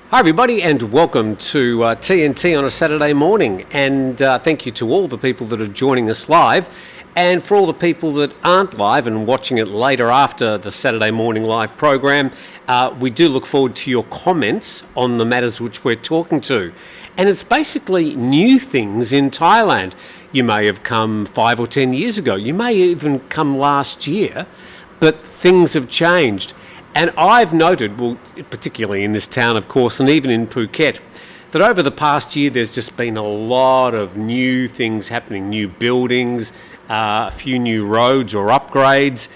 Hi everybody and welcome to TNT on a Saturday morning, and thank you to all the people that are joining us live, and for all the people that aren't live and watching it later after the Saturday morning live program. We do look forward to your comments on the matters which we're talking to, and it's basically new things in Thailand. You may have come 5 or 10 years ago, you may even come last year, but things have changed. And I've noted, well, particularly in this town, of course, and even in Phuket, that over the past year there's just been a lot of new things happening, new buildings, a few new roads or upgrades,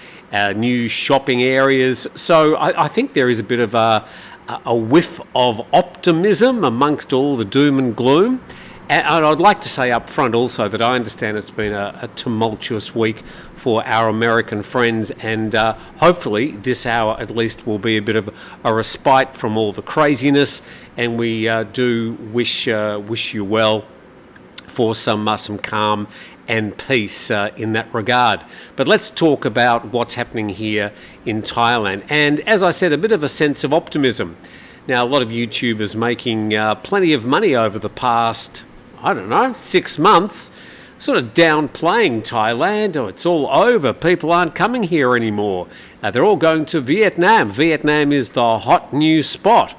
new shopping areas. So I think there is a bit of a whiff of optimism amongst all the doom and gloom. And I'd like to say up front also that I understand it's been a tumultuous week for our American friends, and hopefully this hour at least will be a bit of a respite from all the craziness, and we do wish you well for some calm and peace in that regard. But let's talk about what's happening here in Thailand, and as I said, a bit of a sense of optimism. Now, a lot of YouTubers making plenty of money over the past 6 months, sort of downplaying Thailand. Oh, it's all over. People aren't coming here anymore. They're all going to Vietnam. Vietnam is the hot new spot.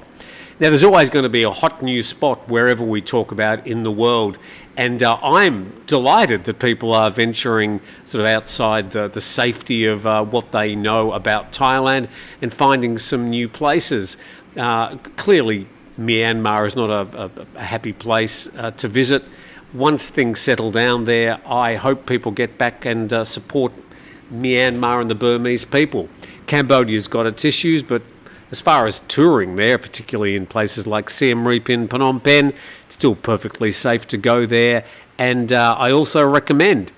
Now, there's always going to be a hot new spot wherever we talk about in the world. And I'm delighted that people are venturing sort of outside the safety of what they know about Thailand and finding some new places. Clearly, Myanmar is not a happy place to visit. Once things settle down there, I hope people get back and support Myanmar and the Burmese people. Cambodia's got its issues, but as far as touring there, particularly in places like Siem Reap in Phnom Penh, it's still perfectly safe to go there. And I also recommend,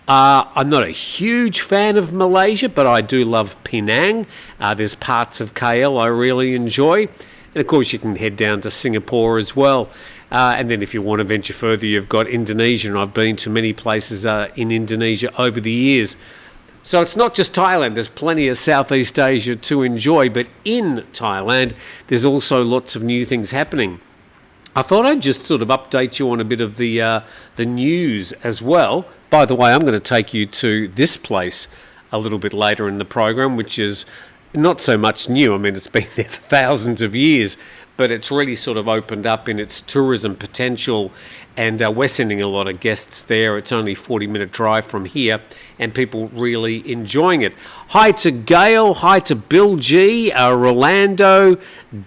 I'm not a huge fan of Malaysia, but I do love Penang. There's parts of KL I really enjoy. And of course, you can head down to Singapore as well. And then if you want to venture further, you've got Indonesia. And I've been to many places in Indonesia over the years. So it's not just Thailand. There's plenty of Southeast Asia to enjoy. But in Thailand, there's also lots of new things happening. I thought I'd just sort of update you on a bit of the news as well. By the way, I'm going to take you to this place a little bit later in the program, which is not so much new. I mean, it's been there for thousands of years, but it's really sort of opened up in its tourism potential, and we're sending a lot of guests there. It's only a 40-minute drive from here, and people really enjoying it. Hi to Gail, hi to Bill G, Rolando,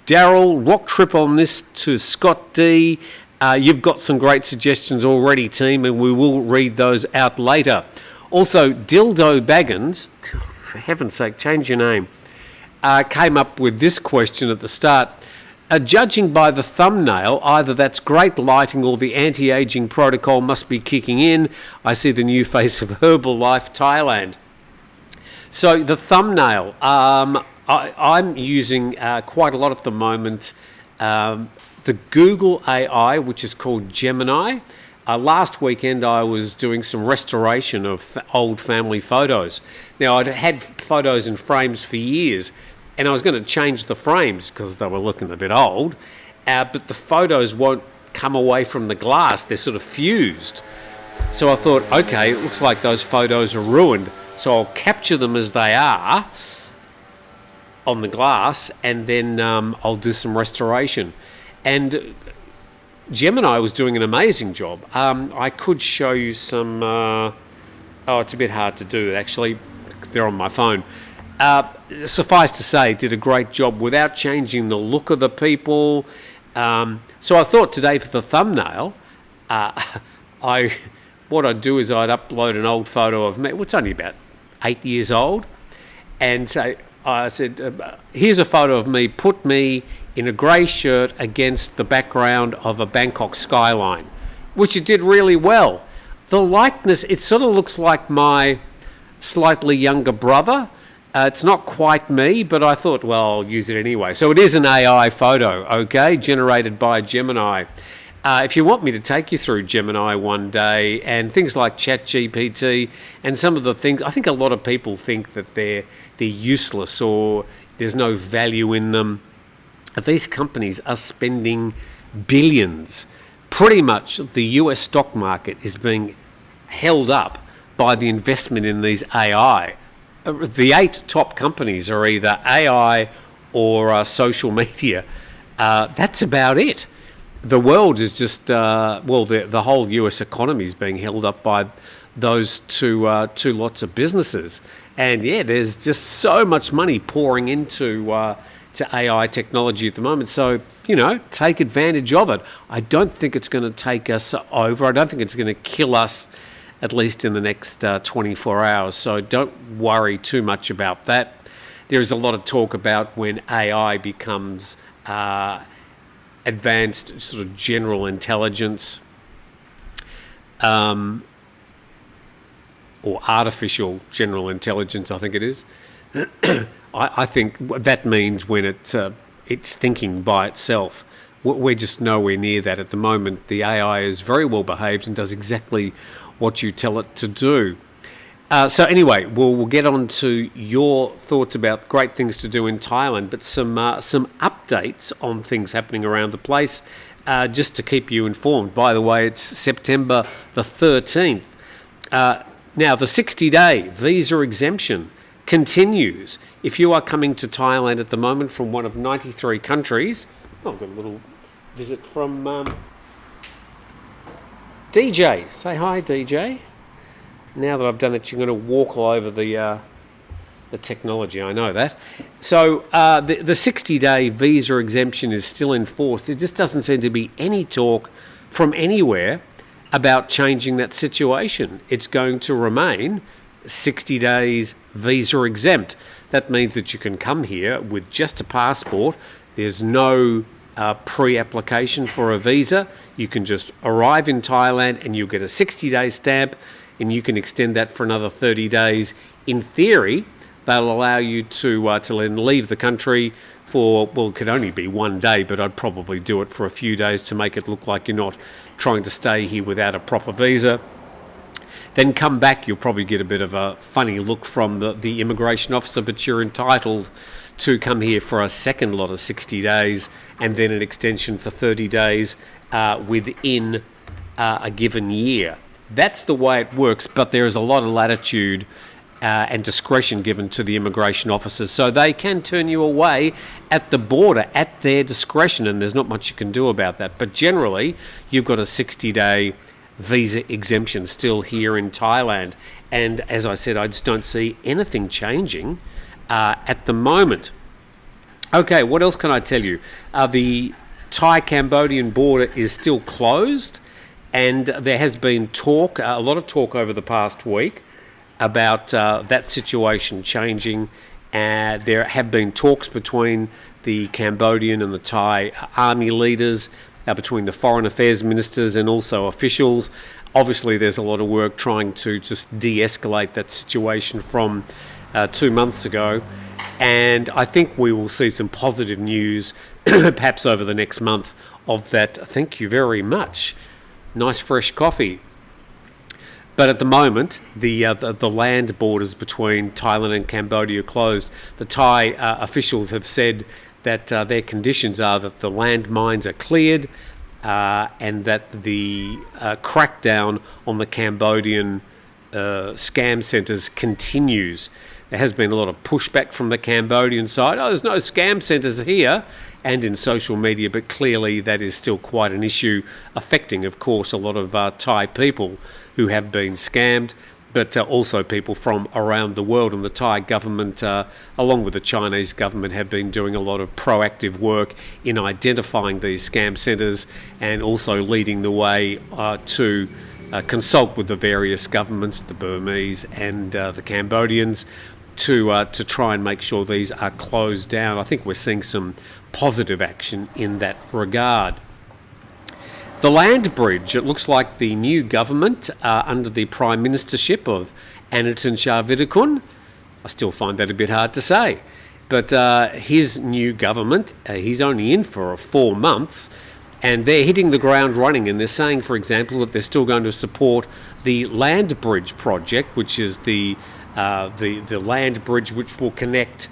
Daryl, rock trip on this to Scott D. You've got some great suggestions already, team, and we will read those out later. Also, Dildo Baggins, for heaven's sake, change your name, came up with this question at the start. Judging by the thumbnail, either that's great lighting or the anti-aging protocol must be kicking in. I see the new face of Herbalife Thailand. So the thumbnail, I'm using quite a lot at the moment, the Google AI, which is called Gemini. Last weekend I was doing some restoration of old family photos. Now, I'd had photos in frames for years, and I was going to change the frames because they were looking a bit old, but the photos won't come away from the glass. They're sort of fused. So I thought, okay, it looks like those photos are ruined, so I'll capture them as they are on the glass, and then I'll do some restoration. And Gemini was doing an amazing job. I could show you some... it's a bit hard to do, actually. They're on my phone. Suffice to say, did a great job without changing the look of the people. So I thought today for the thumbnail, what I'd do is I'd upload an old photo of me. It's only about 8 years old. And so I said, here's a photo of me. Put me in a grey shirt against the background of a Bangkok skyline, which it did really well. The likeness, it sort of looks like my slightly younger brother. It's not quite me, but I thought, well, I'll use it anyway. So it is an AI photo, okay, generated by Gemini. If you want me to take you through Gemini one day and things like ChatGPT and some of the things, I think a lot of people think that they're useless or there's no value in them. these companies are spending billions. Pretty much the US stock market is being held up by the investment in these AI. The 8 top companies are either AI or social media. That's about it. The world is just, the whole US economy is being held up by those two lots of businesses. And yeah, there's just so much money pouring into to AI technology at the moment. So, take advantage of it. I don't think it's going to take us over. I don't think it's going to kill us, at least in the next 24 hours. So don't worry too much about that. There's a lot of talk about when AI becomes advanced sort of general intelligence, or artificial general intelligence, I think it is. I think that means when it's thinking by itself. We're just nowhere near that at the moment. The AI is very well behaved and does exactly what you tell it to do. So anyway, we'll get on to your thoughts about great things to do in Thailand, but some updates on things happening around the place, just to keep you informed. By the way, it's September the 13th. Now, the 60-day visa exemption continues. If you are coming to Thailand at the moment from one of 93 countries, I've got a little visit from DJ. Say hi, DJ. Now that I've done it, you're going to walk all over the technology, I know that. So the 60-day visa exemption is still in force. There just doesn't seem to be any talk from anywhere about changing that situation. It's going to remain 60 days visa exempt. That means that you can come here with just a passport. There's no pre-application for a visa. You can just arrive in Thailand and you'll get a 60-day stamp, and you can extend that for another 30 days. In theory, they'll allow you to then leave the country for, well, it could only be 1 day, but I'd probably do it for a few days to make it look like you're not trying to stay here without a proper visa. Then come back, you'll probably get a bit of a funny look from the immigration officer, but you're entitled to come here for a second lot of 60 days and then an extension for 30 days within a given year. That's the way it works, but there is a lot of latitude and discretion given to the immigration officers, so they can turn you away at the border at their discretion, and there's not much you can do about that. But generally, you've got a 60-day visa exemption still here in Thailand, and as I said, I just don't see anything changing at the moment. Okay, what else can I tell you? The Thai-Cambodian border is still closed, and there has been talk, a lot of talk over the past week about that situation changing. There have been talks between the Cambodian and the Thai army leaders, between the foreign affairs ministers and also officials. Obviously, there's a lot of work trying to just de-escalate that situation from 2 months ago. And I think we will see some positive news perhaps over the next month of that. Thank you very much. Nice fresh coffee. But at the moment, the land borders between Thailand and Cambodia are closed. The Thai officials have said that their conditions are that the landmines are cleared and that the crackdown on the Cambodian scam centres continues. There has been a lot of pushback from the Cambodian side. Oh, there's no scam centres here, and in social media, but clearly that is still quite an issue, affecting, of course, a lot of Thai people who have been scammed, but also people from around the world. And the Thai government, along with the Chinese government, have been doing a lot of proactive work in identifying these scam centres and also leading the way to consult with the various governments, the Burmese and the Cambodians, to try and make sure these are closed down. I think we're seeing some positive action in that regard. The land bridge, it looks like the new government under the Prime Ministership of Anutin Charnvirakul, I still find that a bit hard to say, but his new government, he's only in for 4 months, and they're hitting the ground running, and they're saying, for example, that they're still going to support the land bridge project, which is the land bridge which will connect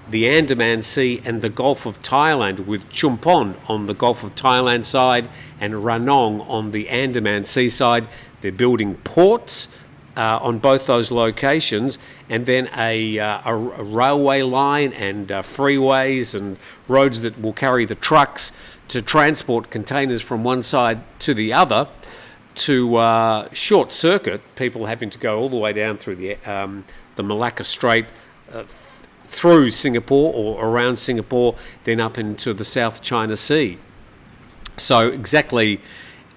the Andaman Sea and the Gulf of Thailand, with Chumpon on the Gulf of Thailand side and Ranong on the Andaman Sea side. They're building ports on both those locations, and then a railway line and freeways and roads that will carry the trucks to transport containers from one side to the other, to short circuit people having to go all the way down through the Malacca Strait, through Singapore or around Singapore, then up into the South China Sea. So exactly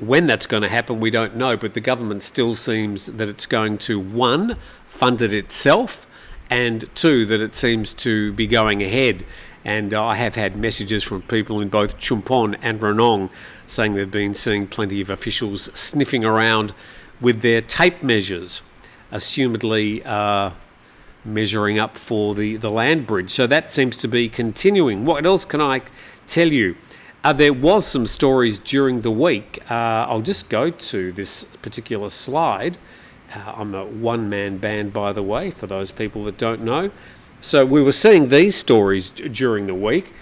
when that's going to happen, we don't know, but the government still seems that it's going to, one, fund it itself, and two, that it seems to be going ahead. And I have had messages from people in both Chumpon and Ranong saying they've been seeing plenty of officials sniffing around with their tape measures, assumedly measuring up for the land bridge. So that seems to be continuing. What else can I tell you? There was some stories during the week. I'll just go to this particular slide. I'm a one-man band, by the way, for those people that don't know. So we were seeing these stories during the week.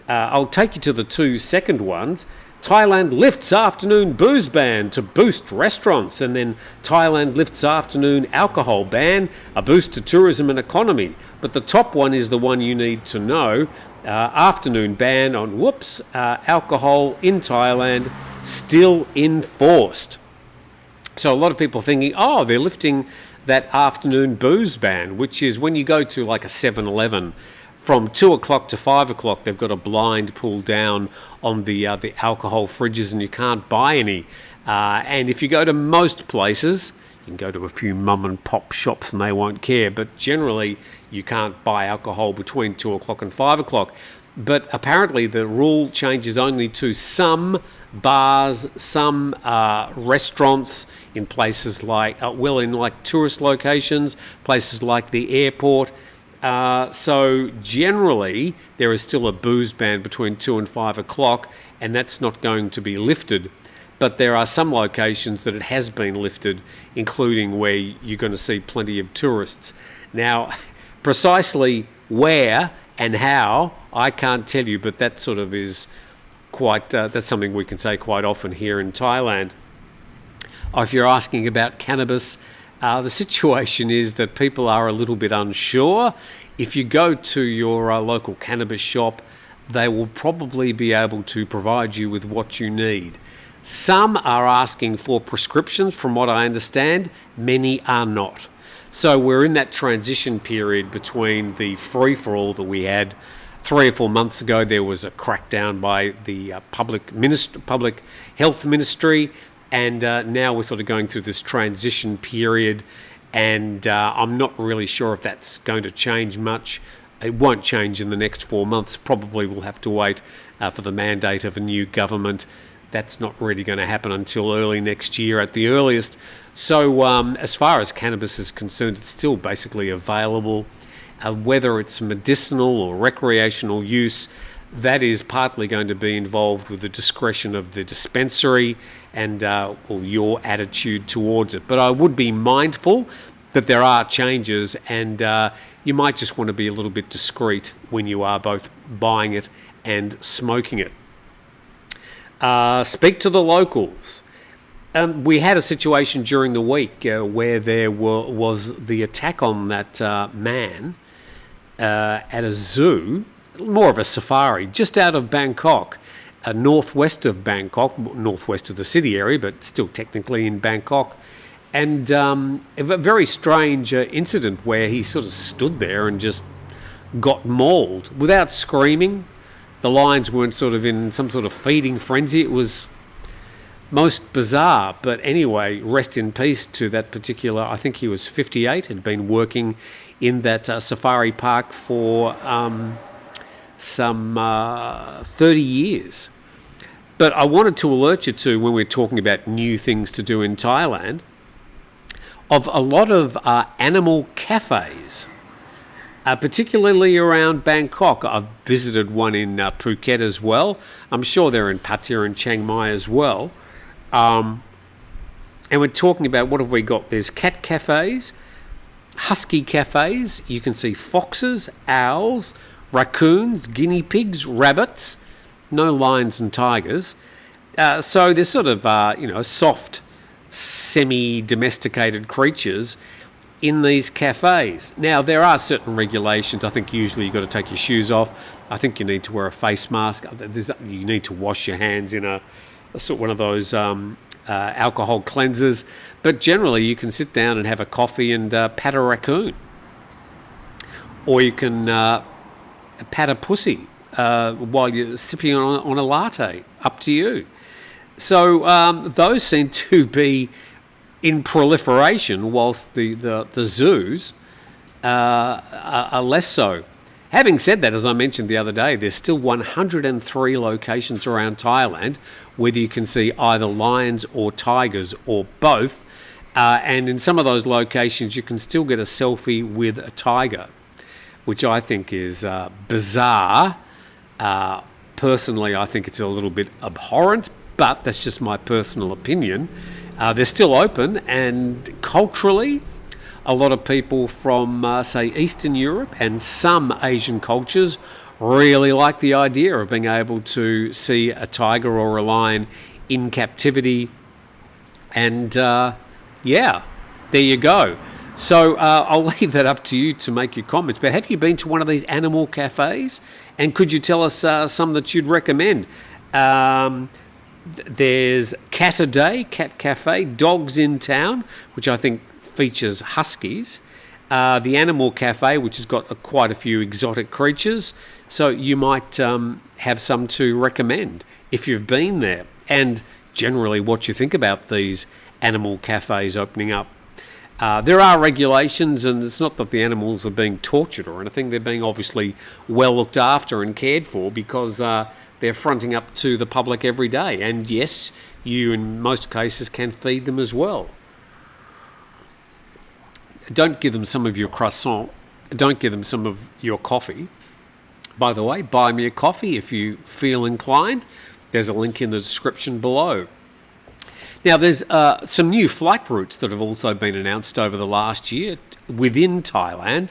I'll take you to the 2 second ones. Thailand lifts afternoon booze ban to boost restaurants, and then Thailand lifts afternoon alcohol ban, a boost to tourism and economy. But the top one is the one you need to know. Afternoon ban on alcohol in Thailand still enforced. So a lot of people thinking, they're lifting that afternoon booze ban, which is when you go to like a 7-Eleven, from 2 o'clock to 5 o'clock, they've got a blind pulled down on the alcohol fridges, and you can't buy any. And if you go to most places, you can go to a few mum and pop shops and they won't care, but generally you can't buy alcohol between 2 o'clock and 5 o'clock. But apparently the rule changes only to some bars, some restaurants in places like, in like tourist locations, places like the airport. So generally there is still a booze ban between 2 and 5 o'clock, and that's not going to be lifted. But there are some locations that it has been lifted, including where you're going to see plenty of tourists. Now, precisely where and how, I can't tell you, but that sort of is quite, that's something we can say quite often here in Thailand. If you're asking about cannabis, the situation is that people are a little bit unsure. If you go to your local cannabis shop, they will probably be able to provide you with what you need. Some are asking for prescriptions, from what I understand. Many are not. So we're in that transition period between the free-for-all that we had 3 or 4 months ago. There was a crackdown by the public health ministry, and now we're sort of going through this transition period, and I'm not really sure if that's going to change much. It won't change in the next 4 months. Probably we'll have to wait for the mandate of a new government. That's not really going to happen until early next year at the earliest. So as far as cannabis is concerned, it's still basically available. Whether it's medicinal or recreational use, that is partly going to be involved with the discretion of the dispensary and your attitude towards it. But I would be mindful that there are changes, and you might just want to be a little bit discreet when you are both buying it and smoking it. Speak to the locals. We had a situation during the week where there was the attack on that man at a zoo, more of a safari, just out of Bangkok, northwest of Bangkok, northwest of the city area, but still technically in Bangkok. And a very strange incident where he sort of stood there and just got mauled without screaming. The lions weren't sort of in some sort of feeding frenzy. It was most bizarre. But anyway, rest in peace to that particular, I think he was 58, had been working in that safari park for some 30 years. But I wanted to alert you to, when we're talking about new things to do in Thailand, of a lot of animal cafes. Particularly around Bangkok. I've visited one in Phuket as well. I'm sure they're in Pattaya and Chiang Mai as well. And we're talking about, what have we got? There's cat cafes, husky cafes. You can see foxes, owls, raccoons, guinea pigs, rabbits, no lions and tigers. So they're sort of, soft, semi-domesticated creatures in these cafes. Now, there are certain regulations. I think usually you've got to take your shoes off. I think you need to wear a face mask. You need to wash your hands in a sort of one of those alcohol cleansers. But generally, you can sit down and have a coffee and pat a raccoon. Or you can pat a pussy while you're sipping on a latte. Up to you. So those seem to be in proliferation, whilst the zoos are less so. Having said that, as I mentioned the other day, there's still 103 locations around Thailand whether you can see either lions or tigers or both. And in some of those locations, you can still get a selfie with a tiger, which I think is bizarre. Personally, I think it's a little bit abhorrent, but that's just my personal opinion. They're still open, and culturally, a lot of people from, say, Eastern Europe and some Asian cultures really like the idea of being able to see a tiger or a lion in captivity. And there you go. So I'll leave that up to you to make your comments. But have you been to one of these animal cafes? And could you tell us some that you'd recommend? There's Cat a Day, Cat Cafe, Dogs in Town, which I think features huskies. The Animal Cafe, which has got quite a few exotic creatures. So you might have some to recommend if you've been there. And generally what you think about these animal cafes opening up. There are regulations, and it's not that the animals are being tortured or anything. They're being obviously well looked after and cared for because they're fronting up to the public every day. And yes, you in most cases can feed them as well. Don't give them some of your croissant. Don't give them some of your coffee. By the way, buy me a coffee if you feel inclined. There's a link in the description below. Now, there's some new flight routes that have also been announced over the last year within Thailand,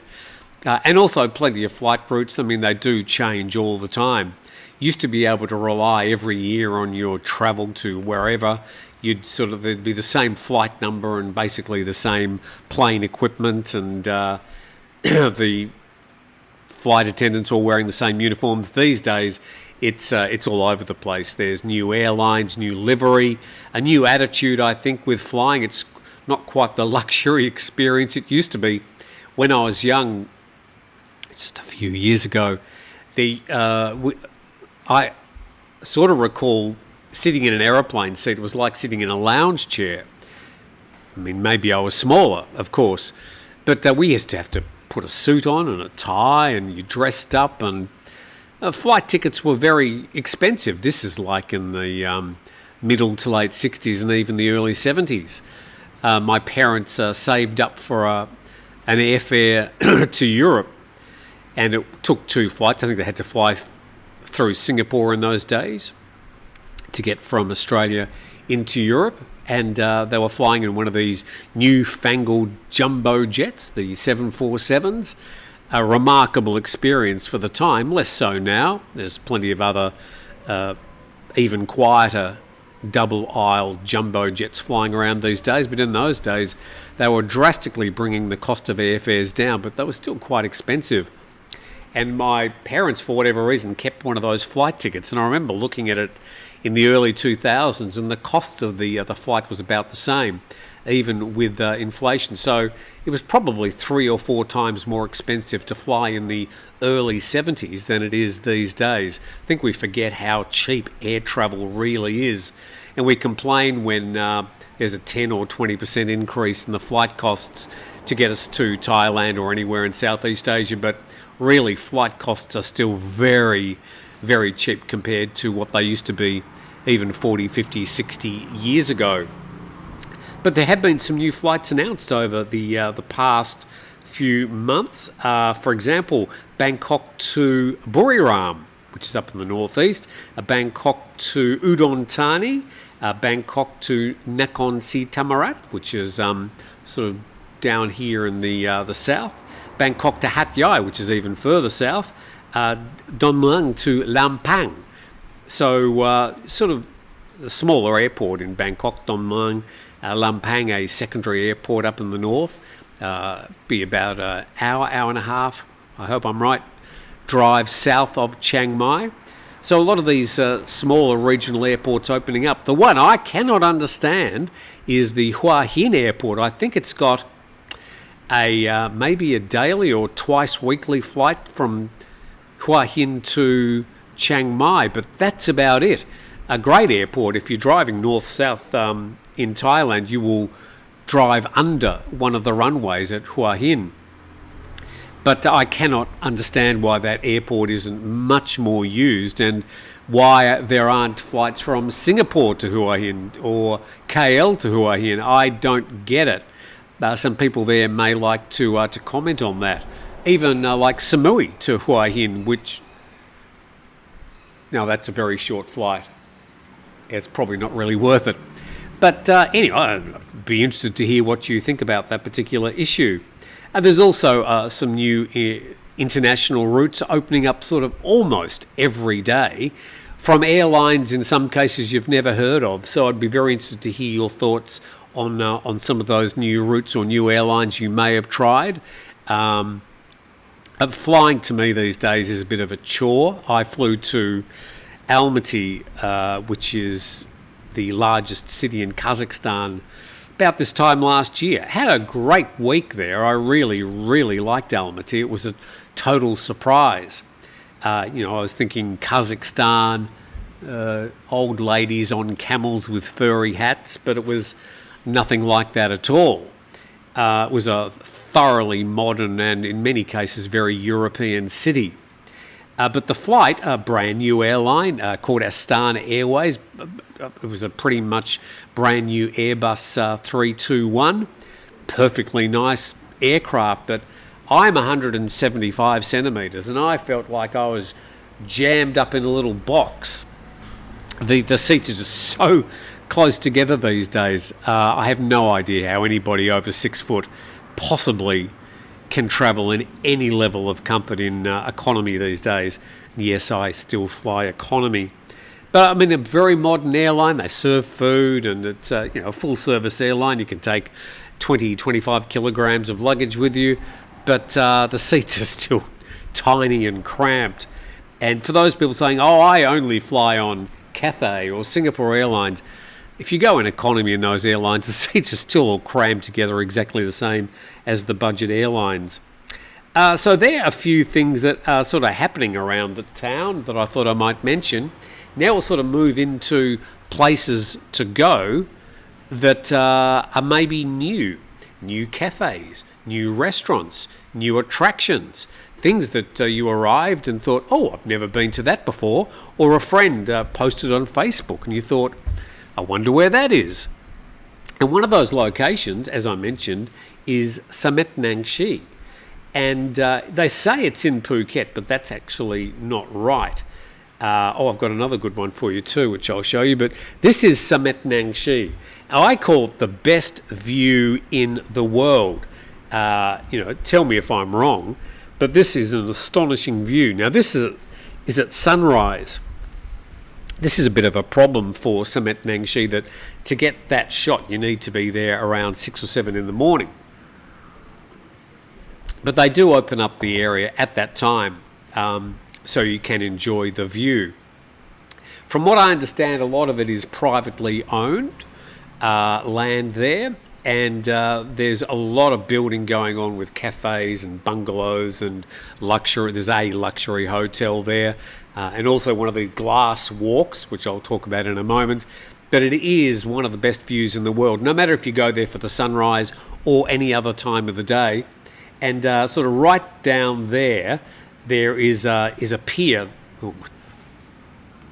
and also plenty of flight routes. I mean, they do change all the time. Used to be able to rely every year on your travel to wherever. There'd be the same flight number and basically the same plane equipment, and the flight attendants all wearing the same uniforms. These days, it's all over the place. There's new airlines, new livery, a new attitude, I think, with flying. It's not quite the luxury experience it used to be. When I was young, just a few years ago, I sort of recall sitting in an aeroplane seat. It was like sitting in a lounge chair. I mean, maybe I was smaller, of course, but we used to have to put a suit on and a tie, and you dressed up, and flight tickets were very expensive. This is like in the middle to late 60s and even the early 70s. My parents saved up for an airfare to Europe, and it took 2 flights. I think they had to fly through Singapore in those days to get from Australia into Europe, and they were flying in one of these newfangled jumbo jets, the 747s. A remarkable experience for the time, less so now. There's plenty of other even quieter double-aisle jumbo jets flying around these days, but in those days they were drastically bringing the cost of airfares down, but they were still quite expensive. And my parents, for whatever reason, kept one of those flight tickets, and I remember looking at it in the early 2000s, and the cost of the flight was about the same, even with inflation. So it was probably 3 or 4 times more expensive to fly in the early 70s than it is these days. I think we forget how cheap air travel really is, and we complain when there's a 10 or 20% increase in the flight costs to get us to Thailand or anywhere in Southeast Asia, but really flight costs are still very, very cheap compared to what they used to be even 40, 50, 60 years ago. But there have been some new flights announced over the past few months. For example, Bangkok to Buriram, which is up in the northeast, Bangkok to Udon Thani, Bangkok to Nakhon Si Thammarat, which is sort of down here in the south, Bangkok to Hat Yai, which is even further south, Don Mueang to Lampang. So sort of a smaller airport in Bangkok, Don Mueang. Lampang, a secondary airport up in the north. Be about an hour and a half, I hope I'm right, drive south of Chiang Mai. So a lot of these smaller regional airports opening up. The one I cannot understand is the Hua Hin airport. I think it's got a maybe a daily or twice weekly flight from Hua Hin to Chiang Mai, but that's about it. A great airport. If you're driving north-south in Thailand, you will drive under one of the runways at Hua Hin. But I cannot understand why that airport isn't much more used and why there aren't flights from Singapore to Hua Hin or KL to Hua Hin. I don't get it. Some people there may like to comment on that. Even like Samui to Hua Hin, which, now that's a very short flight. It's probably not really worth it. But anyway, I'd be interested to hear what you think about that particular issue. There's also some new international routes opening up sort of almost every day from airlines in some cases you've never heard of. So I'd be very interested to hear your thoughts on some of those new routes or new airlines you may have tried. Flying to me these days is a bit of a chore. I flew to Almaty, which is the largest city in Kazakhstan, about this time last year. Had a great week there. I really, really liked Almaty. It was a total surprise. I was thinking Kazakhstan, old ladies on camels with furry hats, but it was nothing like that at all. It was a thoroughly modern and in many cases very European city. But the flight, a brand new airline called Astana Airways, it was a pretty much brand new Airbus 321, perfectly nice aircraft, but I'm 175 centimetres and I felt like I was jammed up in a little box. The seats are just so close together these days. I have no idea how anybody over 6 foot possibly can travel in any level of comfort in economy these days. Yes, I still fly economy. But I mean, a very modern airline. They serve food and it's a full service airline. You can take 20, 25 kilograms of luggage with you, but the seats are still tiny and cramped. And for those people saying, oh, I only fly on Cathay or Singapore Airlines, if you go in economy in those airlines, the seats are still all crammed together exactly the same as the budget airlines. So there are a few things that are sort of happening around the town that I thought I might mention. Now we'll sort of move into places to go that are maybe new cafes, new restaurants, new attractions, things that you arrived and thought, oh, I've never been to that before, or a friend posted on Facebook and you thought, I wonder where that is. And one of those locations, as I mentioned, is Samet Nangshi. And they say it's in Phuket, but that's actually not right. I've got another good one for you too, which I'll show you. But this is Samet Nangshi. I call it the best view in the world. Tell me if I'm wrong, but this is an astonishing view. Now, this is at sunrise. This is a bit of a problem for Samet Nangshi, that to get that shot you need to be there around 6 or 7 in the morning. But they do open up the area at that time so you can enjoy the view. From what I understand, a lot of it is privately owned land there, and there's a lot of building going on with cafes and bungalows and luxury. There's a luxury hotel there. And also one of these glass walks, which I'll talk about in a moment. But it is one of the best views in the world, no matter if you go there for the sunrise or any other time of the day. And sort of right down there is a pier. Ooh,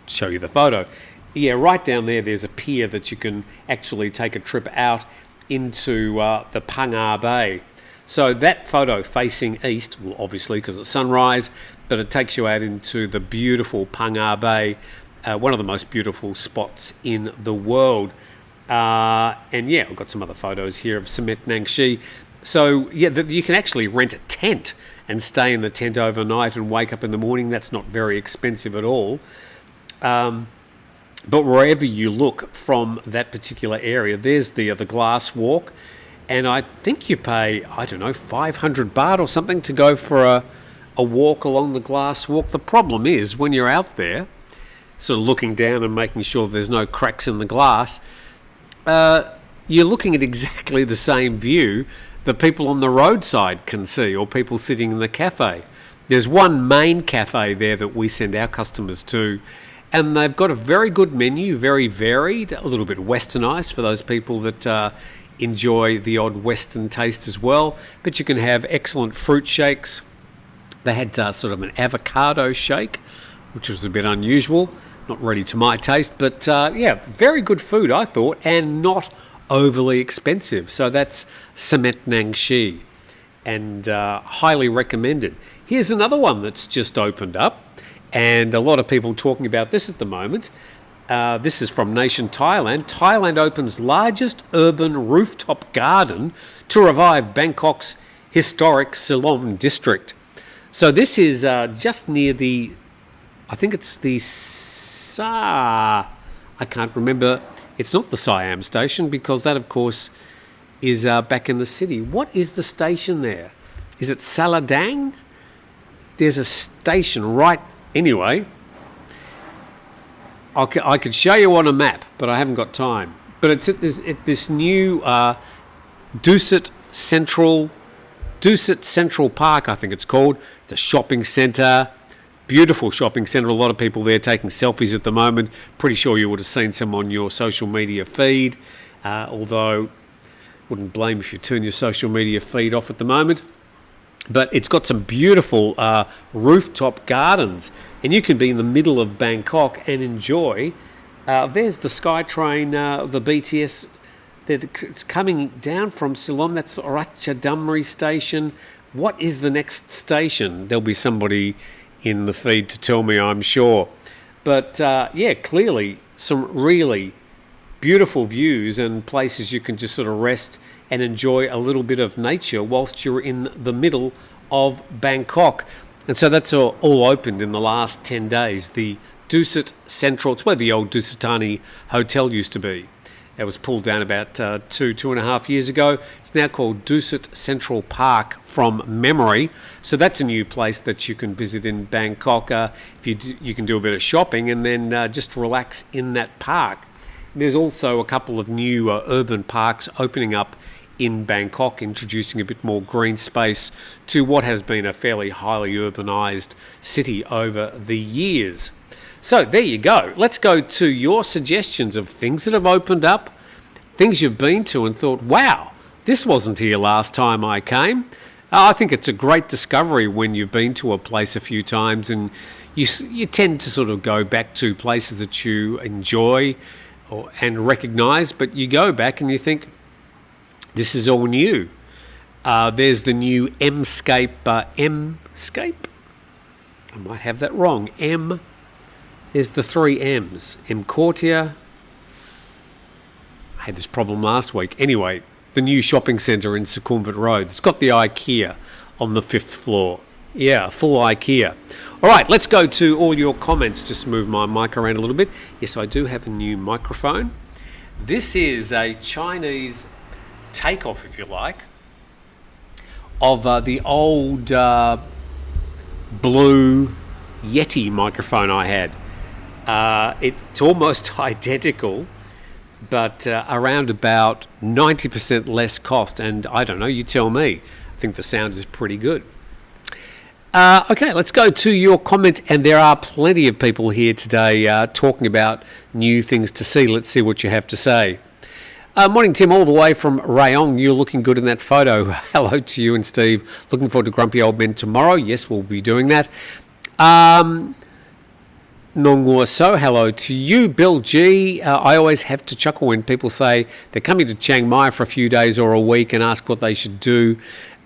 show you the photo. Yeah, right down there's a pier that you can actually take a trip out into the PHANG Bay. So that photo facing east, well, obviously because it's sunrise, but it takes you out into the beautiful PHANG Bay, one of the most beautiful spots in the world. And yeah, I've got some other photos here of Samet Nangshi. So yeah, you can actually rent a tent and stay in the tent overnight and wake up in the morning. That's not very expensive at all. But wherever you look from that particular area, there's the glass walk, and I think you pay, I don't know, 500 baht or something to go for a walk along the glass walk. The problem is when you're out there, sort of looking down and making sure there's no cracks in the glass, you're looking at exactly the same view that people on the roadside can see, or people sitting in the cafe. There's one main cafe there that we send our customers to, and they've got a very good menu, very varied, a little bit westernised for those people that enjoy the odd Western taste as well. But you can have excellent fruit shakes. They had sort of an avocado shake, which was a bit unusual, not really to my taste, but yeah, very good food, I thought, and not overly expensive. So that's Cement Nangshi, and highly recommended. Here's another one that's just opened up, and a lot of people talking about this at the moment. This is from Nation Thailand. Thailand opens largest urban rooftop garden to revive Bangkok's historic Silom district. So this is just near I think it's the I can't remember. It's not the Siam station, because that, of course, is back in the city. What is the station there? Is it Saladang? There's a station right... Anyway, I could show you on a map, but I haven't got time. But it's at this new Dusit Central Park, I think it's called. The shopping centre. Beautiful shopping centre. A lot of people there taking selfies at the moment. Pretty sure you would have seen some on your social media feed. Although, wouldn't blame if you turn your social media feed off at the moment. But it's got some beautiful rooftop gardens, and you can be in the middle of Bangkok and enjoy. There's the SkyTrain, the BTS. It's coming down from Silom. That's Ratchadamri station. What is the next station? There'll be somebody in the feed to tell me, I'm sure. But yeah, clearly some really beautiful views and places you can just sort of rest and enjoy a little bit of nature whilst you're in the middle of Bangkok. And so that's all opened in the last 10 days. The Dusit Central, it's where the old Dusitani Hotel used to be. It was pulled down about 2.5 years ago. It's now called Dusit Central Park from memory. So that's a new place that you can visit in Bangkok. If you can do a bit of shopping and then just relax in that park. There's also a couple of new urban parks opening up in Bangkok, introducing a bit more green space to what has been a fairly highly urbanised city over the years. So there you go. Let's go to your suggestions of things that have opened up, things you've been to and thought, wow, this wasn't here last time I came. I think it's a great discovery when you've been to a place a few times and you tend to sort of go back to places that you enjoy and recognise, but you go back and you think, this is all new. There's the new M-scape. M-scape? I might have that wrong. There's the 3 M's. M-Cortia. I had this problem last week. Anyway, the new shopping centre in Sukhumvit Road. It's got the IKEA on the 5th floor. Yeah, full IKEA. All right, let's go to all your comments. Just move my mic around a little bit. Yes, I do have a new microphone. This is a Chinese takeoff, if you like, of the old blue Yeti microphone I had. It's almost identical, but around about 90% less cost. And I don't know, you tell me. I think the sound is pretty good. Okay, let's go to your comment. And there are plenty of people here today talking about new things to see. Let's see what you have to say. Morning, Tim, all the way from Rayong. You're looking good in that photo. Hello to you and Steve. Looking forward to Grumpy Old Men tomorrow. Yes, we'll be doing that. Nongwa So, hello to you. Bill G. I always have to chuckle when people say they're coming to Chiang Mai for a few days or a week and ask what they should do.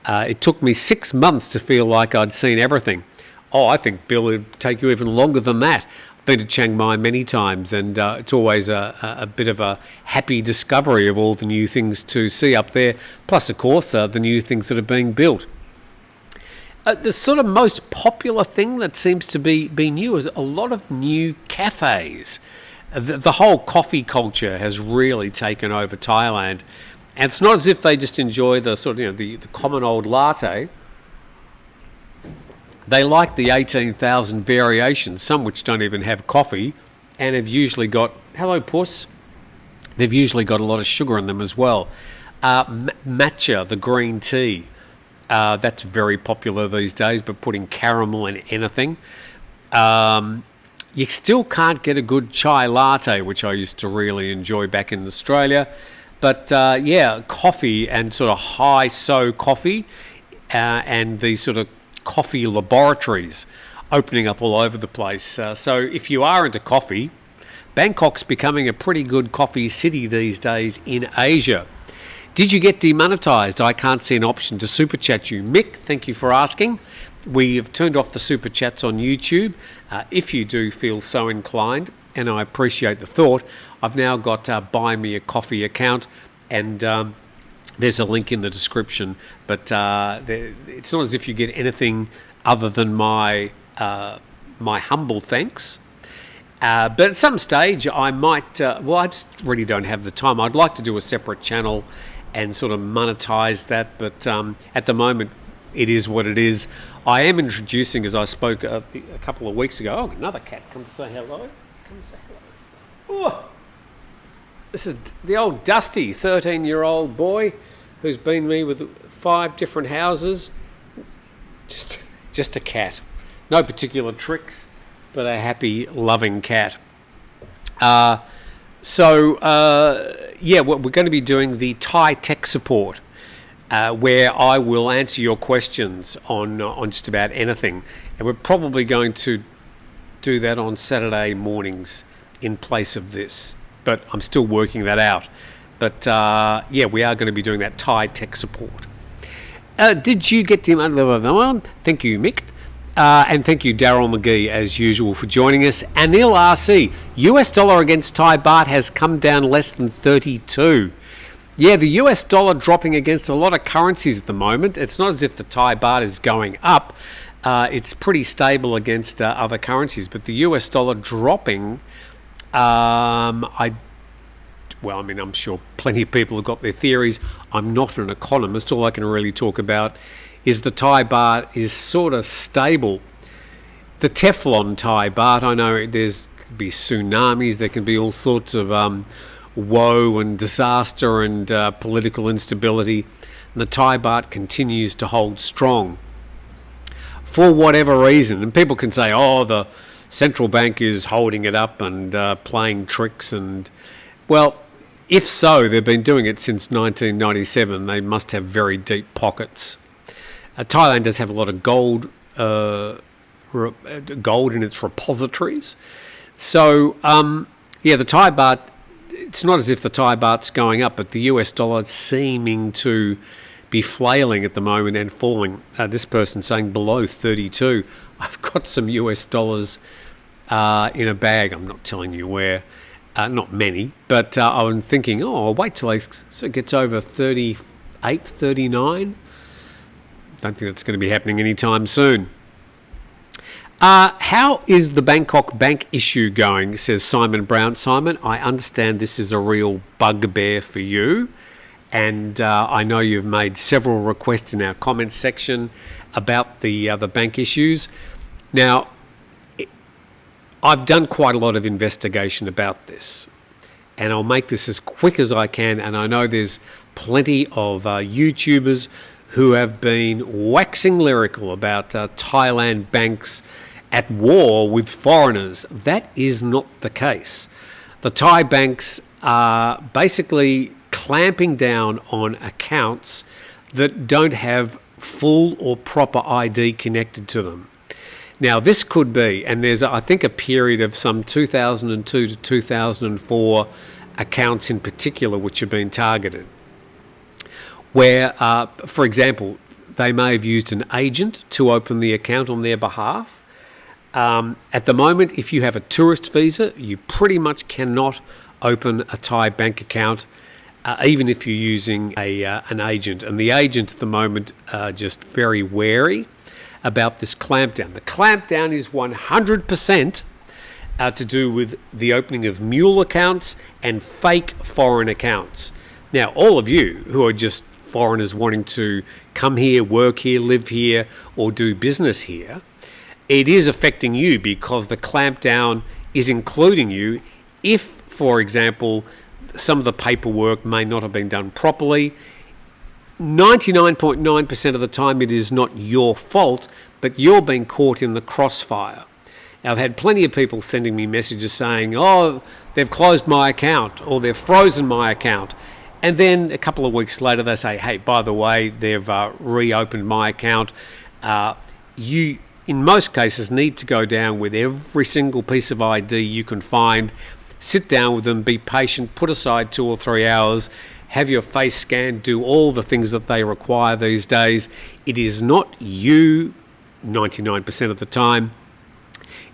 It took me 6 months to feel like I'd seen everything. Oh, I think, Bill, it'd take you even longer than that. I've been to Chiang Mai many times, and it's always a bit of a happy discovery of all the new things to see up there, plus, of course, the new things that are being built. The sort of most popular thing that seems to be new is a lot of new cafes. The whole coffee culture has really taken over Thailand. And it's not as if they just enjoy the sort of, the common old latte. They like the 18,000 variations, some which don't even have coffee, and have usually got, hello puss, they've usually got a lot of sugar in them as well. Matcha, the green tea, that's very popular these days, but putting caramel in anything. You still can't get a good chai latte, which I used to really enjoy back in Australia. But coffee and sort of high-so coffee and these sort of coffee laboratories opening up all over the place. So if you are into coffee, Bangkok's becoming a pretty good coffee city these days in Asia. Did you get demonetized? I can't see an option to super chat you. Mick, thank you for asking. We have turned off the super chats on YouTube. If you do feel so inclined, and I appreciate the thought, I've now got a Buy Me a Coffee account, and there's a link in the description. But it's not as if you get anything other than my humble thanks. But at some stage, I might... I just really don't have the time. I'd like to do a separate channel and sort of monetize that, but at the moment, it is what it is. I am introducing, as I spoke a couple of weeks ago... Oh, another cat come to say hello. Come say hello. Oh, this is the old Dusty, 13-year-old boy who's been me with 5 different houses. Just a cat. No particular tricks, but a happy, loving cat. We're going to be doing the Thai tech support, where I will answer your questions on just about anything. And we're probably going to do that on Saturday mornings in place of this. But I'm still working that out. But we are going to be doing that Thai tech support. Did you get to... Thank you, Mick. And thank you, Daryl McGee, as usual, for joining us. Anil RC, US dollar against Thai baht has come down less than 32. Yeah, the US dollar dropping against a lot of currencies at the moment. It's not as if the Thai baht is going up. It's pretty stable against other currencies. But the US dollar dropping, I'm sure plenty of people have got their theories. I'm not an economist. All I can really talk about is the Thai baht is sort of stable. The Teflon Thai baht, I know there's could be tsunamis, there can be all sorts of woe and disaster and political instability. And the Thai baht continues to hold strong for whatever reason. And people can say, oh, the central bank is holding it up and playing tricks. And, well, if so, they've been doing it since 1997. They must have very deep pockets. Thailand does have a lot of gold in its repositories. So, the Thai baht, it's not as if the Thai baht's going up, but the US dollar is seeming to be flailing at the moment and falling. This person saying below 32. I've got some US dollars in a bag. I'm not telling you where. Not many, but I'm thinking, I'll wait till it gets over 38, 39. Don't think that's going to be happening anytime soon. How is the Bangkok bank issue going, says Simon Brown. Simon, I understand this is a real bugbear for you, and I know you've made several requests in our comments section about the bank issues. Now, I've done quite a lot of investigation about this, and I'll make this as quick as I can, and I know there's plenty of YouTubers who have been waxing lyrical about Thailand banks at war with foreigners. That is not the case. The Thai banks are basically clamping down on accounts that don't have full or proper ID connected to them. Now, this could be, and there's, I think, a period of some 2002 to 2004 accounts in particular which have been targeted, where, for example, they may have used an agent to open the account on their behalf. At the moment, if you have a tourist visa, you pretty much cannot open a Thai bank account, even if you're using an agent. And the agent at the moment are just very wary. about this clampdown. The clampdown is 100% to do with the opening of mule accounts and fake foreign accounts. Now, all of you who are just foreigners wanting to come here, work here, live here, or do business here, it is affecting you because the clampdown is including you if, for example, some of the paperwork may not have been done properly. 99.9% of the time it is not your fault, but you're being caught in the crossfire. Now, I've had plenty of people sending me messages saying, oh, they've closed my account or they've frozen my account. And then a couple of weeks later they say, hey, by the way, they've reopened my account. You, in most cases, need to go down with every single piece of ID you can find, sit down with them, be patient, put aside 2 or 3 hours, have your face scanned, do all the things that they require these days. It is not you 99% of the time.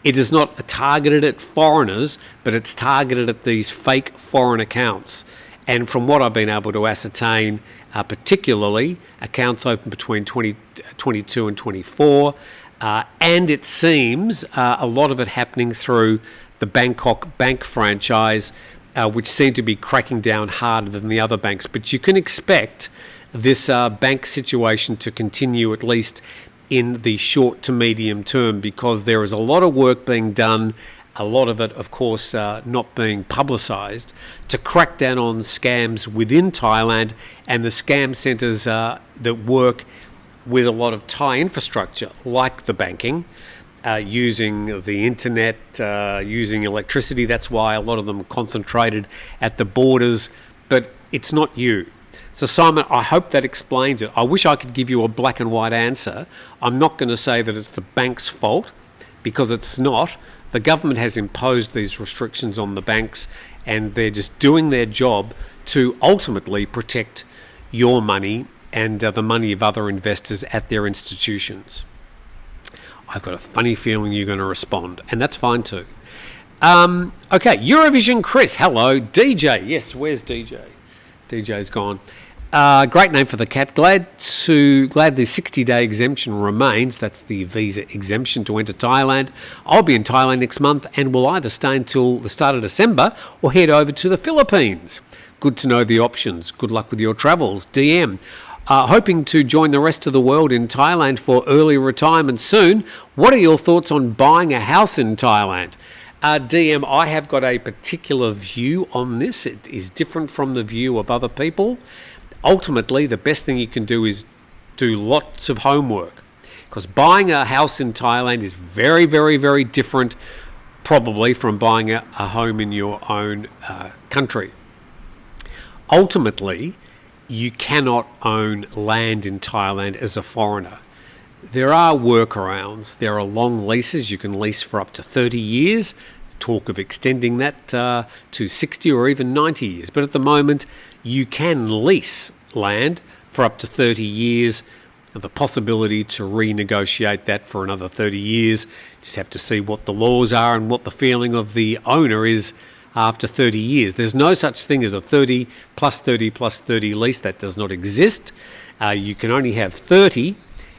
It is not targeted at foreigners, but it's targeted at these fake foreign accounts. And from what I've been able to ascertain, particularly accounts open between 2022 and 24, and it seems a lot of it happening through the Bangkok bank franchise, which seem to be cracking down harder than the other banks. But you can expect this bank situation to continue at least in the short to medium term, because there is a lot of work being done, a lot of it, of course, not being publicised, to crack down on scams within Thailand and the scam centres that work with a lot of Thai infrastructure, like the banking, using the internet, using electricity. That's why a lot of them are concentrated at the borders, but it's not you. So Simon, I hope that explains it. I wish I could give you a black and white answer. I'm not going to say that it's the bank's fault, because it's not. The government has imposed these restrictions on the banks, and they're just doing their job to ultimately protect your money and the money of other investors at their institutions. I've got a funny feeling you're going to respond, and that's fine too. Okay, Eurovision Chris, hello. DJ, yes, where's DJ? DJ's gone. Great name for the cat. Glad the 60-day exemption remains. That's the visa exemption to enter Thailand. I'll be in Thailand next month and will either stay until the start of December or head over to the Philippines. Good to know the options. Good luck with your travels. DM. Hoping to join the rest of the world in Thailand for early retirement soon. What are your thoughts on buying a house in Thailand? DM, I have got a particular view on this. It is different from the view of other people. Ultimately, the best thing you can do is do lots of homework, because buying a house in Thailand is very, very, very different probably from buying a home in your own country. Ultimately, you cannot own land in Thailand as a foreigner. There are workarounds. There are long leases. You can lease for up to 30 years. Talk of extending that to 60 or even 90 years. But at the moment, you can lease land for up to 30 years. The possibility to renegotiate that for another 30 years. Just have to see what the laws are and what the feeling of the owner is after 30 years. There's no such thing as a 30 plus 30 plus 30 lease. That does not exist. You can only have 30,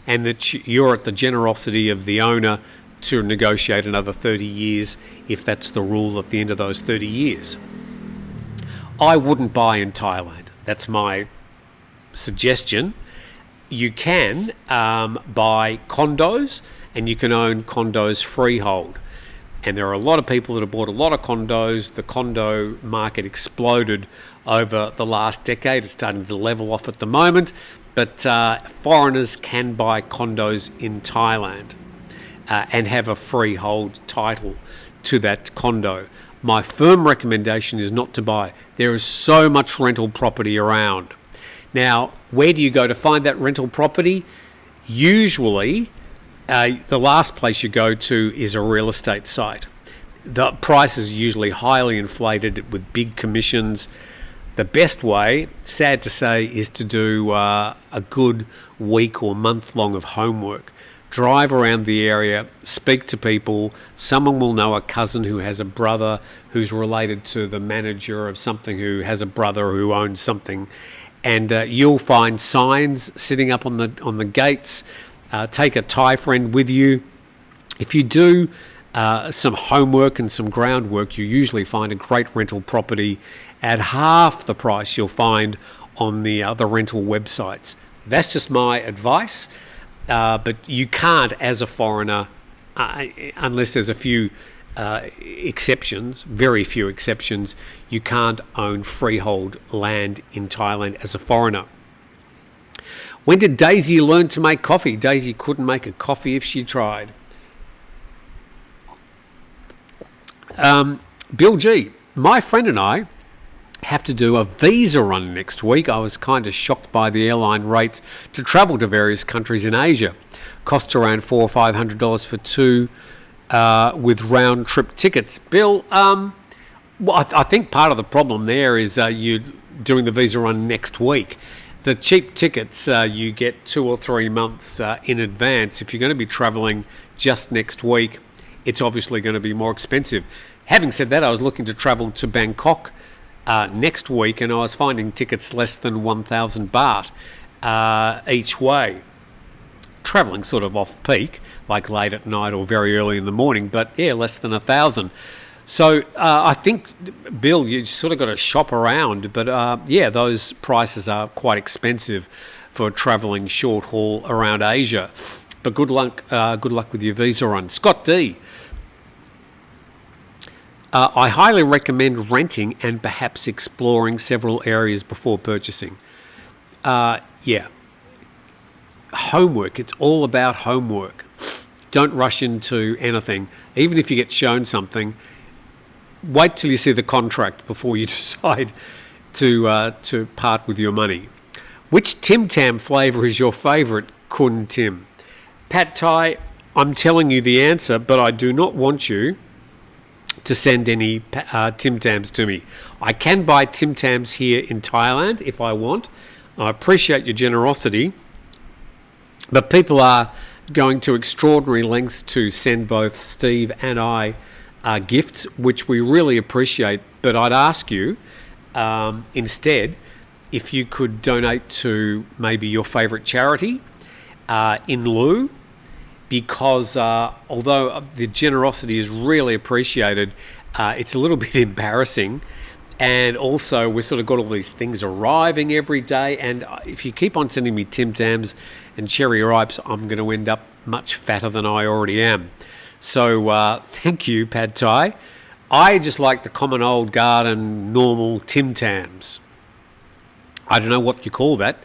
and that you're at the generosity of the owner to negotiate another 30 years if that's the rule at the end of those 30 years. I wouldn't buy in Thailand. That's my suggestion. You can buy condos, and you can own condos freehold. And there are a lot of people that have bought a lot of condos. The condo market exploded over the last decade. It's starting to level off at the moment. But foreigners can buy condos in Thailand and have a freehold title to that condo. My firm recommendation is not to buy. There is so much rental property around. Now, where do you go to find that rental property? Usually, the last place you go to is a real estate site. The price is usually highly inflated with big commissions. The best way, sad to say, is to do a good week or month long of homework. Drive around the area, speak to people. Someone will know a cousin who has a brother who's related to the manager of something who has a brother who owns something. And you'll find signs sitting up on the gates. Take a Thai friend with you. If you do some homework and some groundwork, you usually find a great rental property at half the price you'll find on the rental websites. That's just my advice, but you can't, as a foreigner, unless there's a few exceptions, very few exceptions, you can't own freehold land in Thailand as a foreigner. When did Daisy learn to make coffee? Daisy couldn't make a coffee if she tried. Bill G, my friend and I have to do a visa run next week. I was kind of shocked by the airline rates to travel to various countries in Asia. Costs around $400 or $500 for two with round trip tickets. Bill, well, I think part of the problem there is you doing the visa run next week. The cheap tickets you get 2 or 3 months in advance. If you're going to be travelling just next week, it's obviously going to be more expensive. Having said that, I was looking to travel to Bangkok next week, and I was finding tickets less than 1,000 baht each way. Travelling sort of off-peak, like late at night or very early in the morning, but yeah, less than 1,000. So I think, Bill, you sort of got to shop around, but yeah, those prices are quite expensive for travelling short haul around Asia. But good luck with your visa run. Scott D, I highly recommend renting and perhaps exploring several areas before purchasing. Yeah. Homework. It's all about homework. Don't rush into anything. Even if you get shown something, wait till you see the contract before you decide to part with your money. Which Tim Tam flavour is your favourite, Kun Tim? Pad Thai, I'm telling you the answer, but I do not want you to send any Tim Tams to me. I can buy Tim Tams here in Thailand if I want. I appreciate your generosity, but people are going to extraordinary lengths to send both Steve and I gifts, which we really appreciate. But I'd ask you instead if you could donate to maybe your favourite charity in lieu, because although the generosity is really appreciated, it's a little bit embarrassing. And also, we've sort of got all these things arriving every day. And if you keep on sending me Tim Tams and Cherry Ripes, I'm going to end up much fatter than I already am. So thank you, Pad Thai. I just like the common old garden, normal Tim Tams. I don't know what you call that.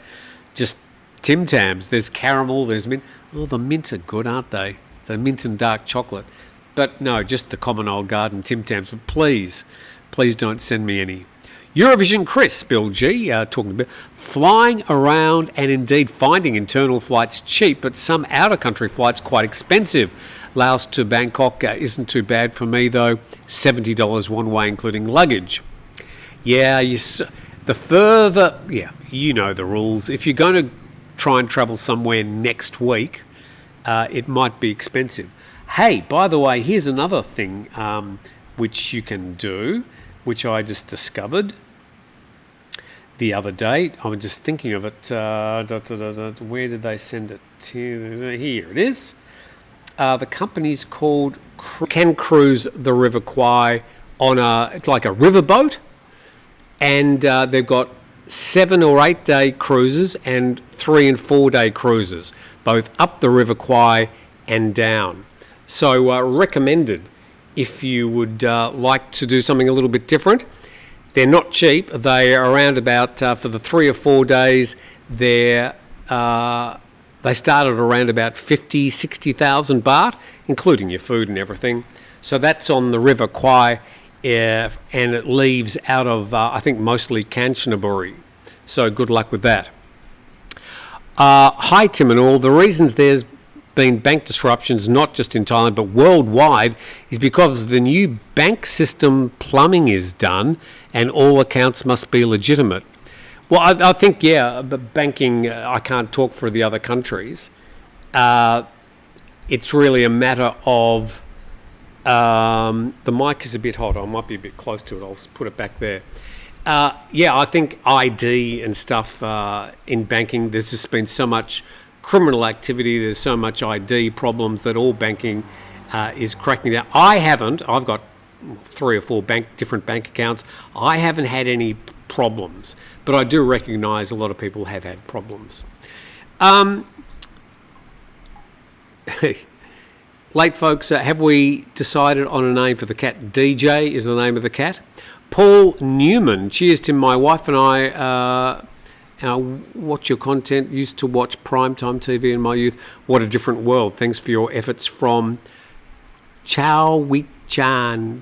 Just Tim Tams. There's caramel, there's mint. Oh, the mint are good, aren't they? The mint and dark chocolate. But no, just the common old garden Tim Tams. But please don't send me any. Eurovision Chris, Bill G, talking about flying around and indeed finding internal flights cheap, but some out-of-country flights quite expensive. Laos to Bangkok isn't too bad for me, though. $70 one way, including luggage. Yeah, the further... Yeah, you know the rules. If you're going to try and travel somewhere next week, it might be expensive. Hey, by the way, here's another thing which you can do, which I just discovered the other day. I was just thinking of it. Where did they send it to? Here it is. The company's called Can Cruise the River Kwai on it's like a riverboat, and they've got 7 or 8 day cruises and 3 and 4 day cruises, both up the River Kwai and down. So recommended if you would like to do something a little bit different. They're not cheap. They are around about, for the 3 or 4 days, they started around about 50, 60,000 baht, including your food and everything. So that's on the River Kwai, and it leaves out of, I think, mostly Kanchanaburi. So good luck with that. Hi, Tim and all. The reasons there's been bank disruptions, not just in Thailand but worldwide, is because the new bank system plumbing is done and all accounts must be legitimate. Well, I think, yeah, but banking, I can't talk for the other countries. It's really a matter of, the mic is a bit hot, I might be a bit close to it, I'll put it back there. Yeah, I think ID and stuff in banking, there's just been so much criminal activity. There's so much ID problems that all banking is cracking down. I've got 3 or 4 different bank accounts. I haven't had any problems, but I do recognise a lot of people have had problems. Late folks, have we decided on a name for the cat? DJ is the name of the cat. Paul Newman, cheers Tim. My wife and I watch your content. Used to watch primetime TV in my youth. What a different world. Thanks for your efforts from Chowichan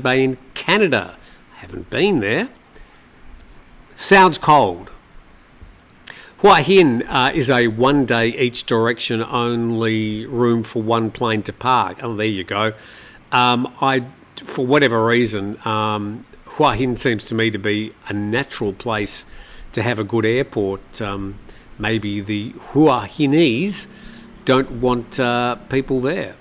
Bay in Canada. I haven't been there. Sounds cold. Hua Hin is a 1 day each direction, only room for 1 plane to park. Oh, there you go. For whatever reason, Hua Hin seems to me to be a natural place to have a good airport. Maybe the Hua Hinese don't want people there.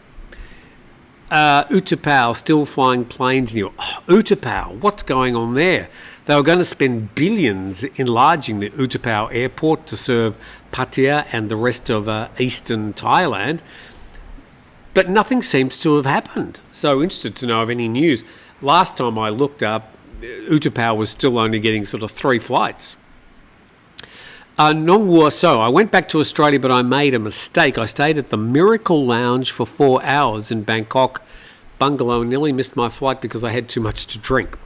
Utapao, still flying planes near. Oh, Utapao, what's going on there? They were going to spend billions enlarging the Utapao airport to serve Pattaya and the rest of eastern Thailand, but nothing seems to have happened. So interested to know of any news. Last time I looked up, Utapao was still only getting sort of 3 flights. Nongwa So, I went back to Australia, but I made a mistake. I stayed at the Miracle Lounge for 4 hours in Bangkok bungalow and nearly missed my flight because I had too much to drink.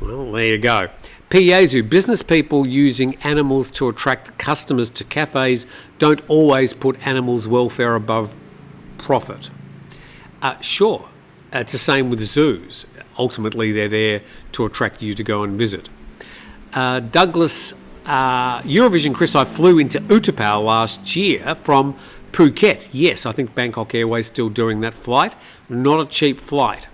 Well, there you go. Piazu, business people using animals to attract customers to cafes don't always put animals' welfare above profit. Sure, it's the same with zoos. Ultimately, they're there to attract you to go and visit. Douglas, Eurovision Chris, I flew into Utapao last year from Phuket. Yes, I think Bangkok Airways still doing that flight. Not a cheap flight.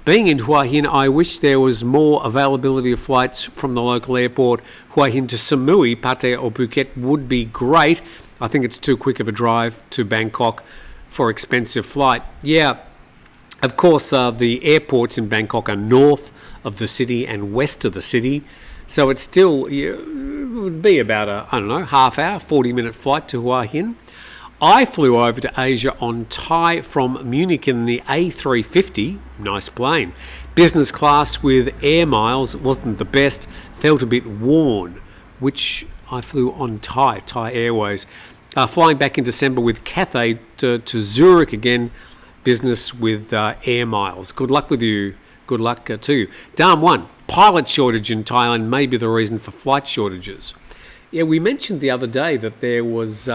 Being in Hua Hin, I wish there was more availability of flights from the local airport. Hua Hin to Samui, Pattaya or Phuket would be great. I think it's too quick of a drive to Bangkok for expensive flight. Yeah, of course, the airports in Bangkok are north of the city and west of the city. So it's still, it would be about a, half hour, 40-minute flight to Hua Hin. I flew over to Asia on Thai from Munich in the A350, nice plane. Business class with air miles, wasn't the best, felt a bit worn, which I flew on Thai Airways. Flying back in December with Cathay to Zurich again, business with air miles. Good luck with you, good luck to you. Darm 1, pilot shortage in Thailand may be the reason for flight shortages. Yeah, we mentioned the other day that there was...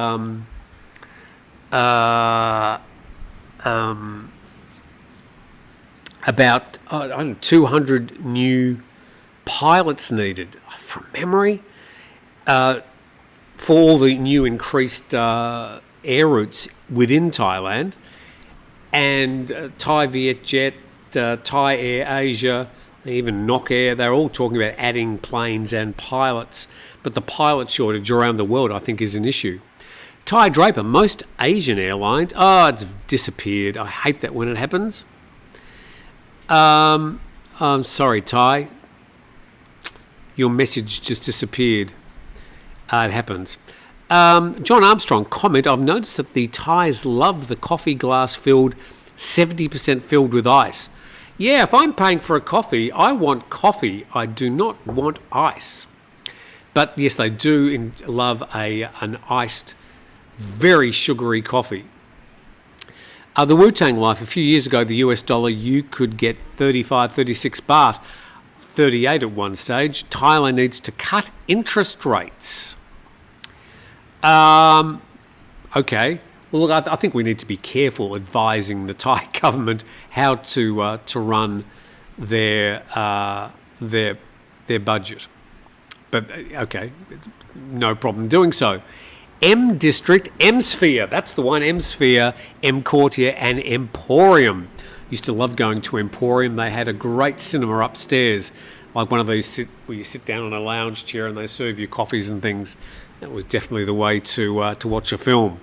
about 200 new pilots needed from memory for all the new increased air routes within Thailand, and Thai Vietjet, Thai Air Asia, even Nok Air, they're all talking about adding planes and pilots, but the pilot shortage around the world I think is an issue. Thai Draper, most Asian airlines, it's disappeared. I hate that when it happens. I'm sorry, Thai. Your message just disappeared. It happens. John Armstrong, comment, I've noticed that the Thais love the coffee glass filled, 70% filled with ice. Yeah, if I'm paying for a coffee, I want coffee. I do not want ice. But yes, they do love an iced, very sugary coffee. The Wu-Tang Life, a few years ago, the US dollar, you could get 35, 36 baht, 38 at one stage. Thailand needs to cut interest rates. Okay. Well, look, I think we need to be careful advising the Thai government how to run their budget. But, okay, no problem doing so. M District, M Sphere, that's the one, M Sphere, M Courtier and Emporium. Used to love going to Emporium. They had a great cinema upstairs, like one of these where you sit down on a lounge chair and they serve you coffees and things. That was definitely the way to watch a film.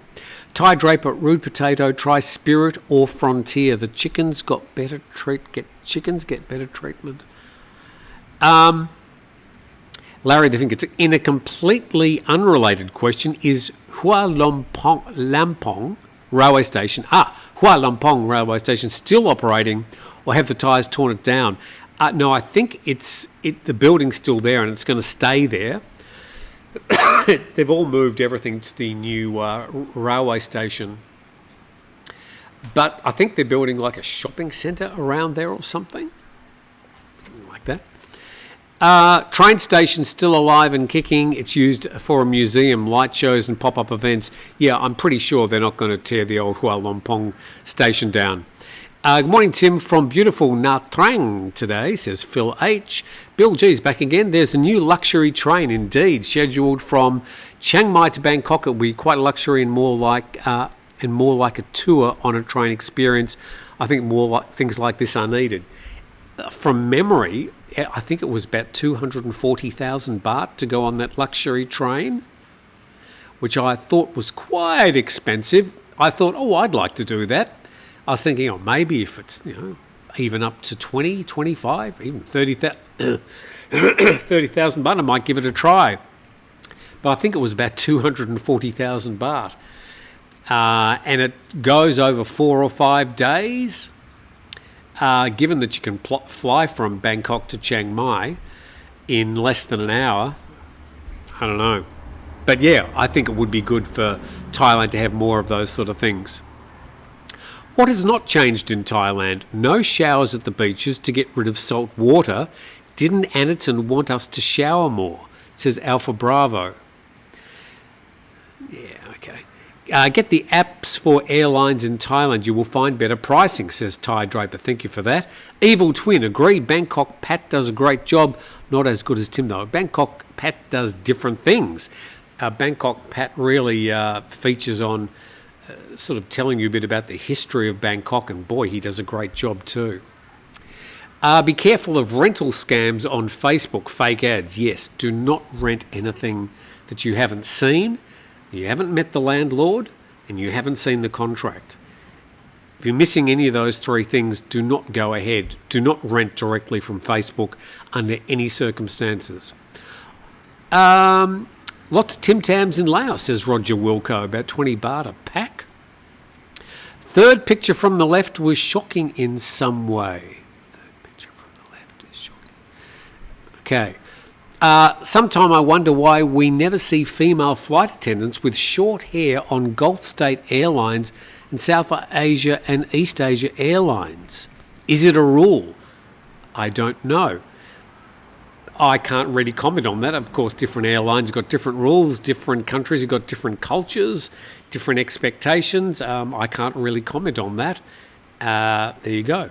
Thai Draper, Rude Potato, try Spirit or Frontier. The chickens get better treatment. Larry, I think it's in a completely unrelated question, is Hua Lamphong railway station, Hua Lamphong railway station still operating, or have the Thais torn it down? No, I think the building's still there and it's going to stay there. They've all moved everything to the new railway station. But I think they're building like a shopping centre around there or something like that. Train station still alive and kicking. It's used for a museum, light shows and pop-up events. Yeah, I'm pretty sure they're not going to tear the old Hua Lamphong station down. Good morning, Tim, from beautiful Nha Trang today, says Phil H. Bill G's back again. There's a new luxury train, indeed, scheduled from Chiang Mai to Bangkok. It will be quite luxury and more like a tour on a train experience. I think more like things like this are needed. From memory, I think it was about 240,000 baht to go on that luxury train, which I thought was quite expensive. I thought, I'd like to do that. I was thinking, maybe if it's, even up to 20, 25, even 30,000 baht, I might give it a try. But I think it was about 240,000 baht. And it goes over 4 or 5 days. Given that you can fly from Bangkok to Chiang Mai in less than an hour, I don't know. But yeah, I think it would be good for Thailand to have more of those sort of things. What has not changed in Thailand? No showers at the beaches to get rid of salt water. Didn't Aniton want us to shower more? Says Alpha Bravo. Yeah, okay. Get the apps for airlines in Thailand. You will find better pricing, says Ty Draper. Thank you for that. Evil Twin, agree. Bangkok Pat does a great job. Not as good as Tim, though. Bangkok Pat does different things. Bangkok Pat really features on sort of telling you a bit about the history of Bangkok, and boy, he does a great job too. Be careful of rental scams on Facebook, fake ads. Yes, do not rent anything that you haven't seen, you haven't met the landlord, and you haven't seen the contract. If you're missing any of those 3 things, do not go ahead. Do not rent directly from Facebook under any circumstances. Lots of Tim Tams in Laos, says Roger Wilco, about 20 baht a pack. Third picture from the left was shocking in some way. Third picture from the left is shocking. Okay. Sometime I wonder why we never see female flight attendants with short hair on Gulf State Airlines and South Asia and East Asia Airlines. Is it a rule? I don't know. I can't really comment on that. Of course, different airlines have got different rules, different countries have got different cultures, different expectations. I can't really comment on that. There you go.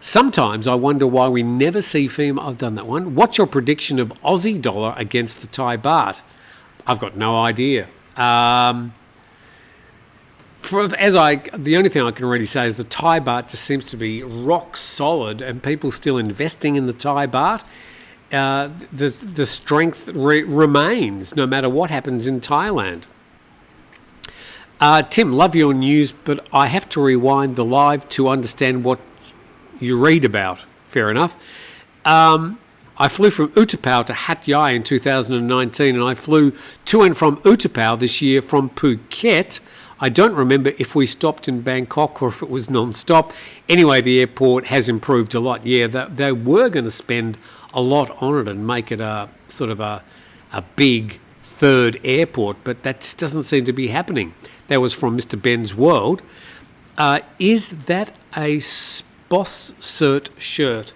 Sometimes I wonder why we never see female... I've done that one. What's your prediction of Aussie dollar against the Thai baht? I've got no idea. The only thing I can really say is the Thai baht just seems to be rock solid and people still investing in the Thai baht. The strength remains no matter what happens in Thailand. Tim, love your news, but I have to rewind the live to understand what you read about. Fair enough. I flew from Utapao to Hat Yai in 2019, and I flew to and from Utapao this year from Phuket. I don't remember if we stopped in Bangkok or if it was non-stop. Anyway, the airport has improved a lot. Yeah, they were going to spend a lot on it and make it a sort of a big third airport, but that just doesn't seem to be happening. That was from Mr. Ben's World. Is that a Boss Cert shirt?